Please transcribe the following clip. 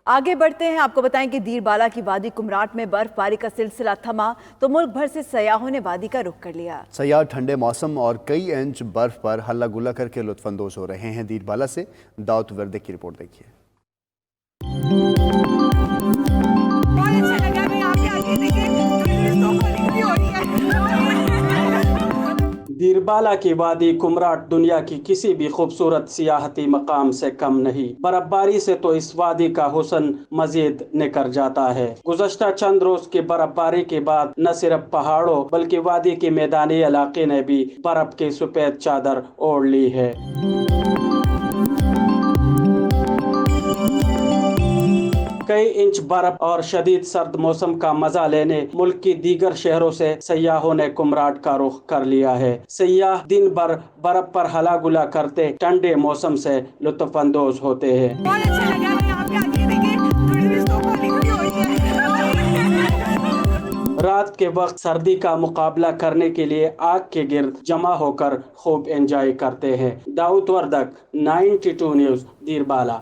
آگے بڑھتے ہیں، آپ کو بتائیں کہ دیر بالا کی وادی کمراٹ میں برف باری کا سلسلہ تھما تو ملک بھر سے سیاحوں نے وادی کا رخ کر لیا۔ سیاح ٹھنڈے موسم اور کئی انچ برف پر ہلا گلا کر کے لطف اندوز ہو رہے ہیں۔ دیر بالا سے داؤد وردے کی رپورٹ دیکھیے۔ دیر بالا کی وادی کمراٹ دنیا کی کسی بھی خوبصورت سیاحتی مقام سے کم نہیں۔ برف باری سے تو اس وادی کا حسن مزید نکھر جاتا ہے۔ گزشتہ چند روز کی برف باری کے بعد نہ صرف پہاڑوں بلکہ وادی کے میدانی علاقے نے بھی برف کی سفید چادر اوڑھ لی ہے۔ کئی انچ برف اور شدید سرد موسم کا مزہ لینے ملک کی دیگر شہروں سے سیاحوں نے کمراٹ کا رخ کر لیا ہے۔ سیاح دن بھر برف پر ہلا گلا کرتے ٹھنڈے موسم سے لطف اندوز ہوتے ہیں۔ رات کے وقت سردی کا مقابلہ کرنے کے لیے آگ کے گرد جمع ہو کر خوب انجوائے کرتے ہیں۔ داؤد وردک 92 نیوز دیر بالا۔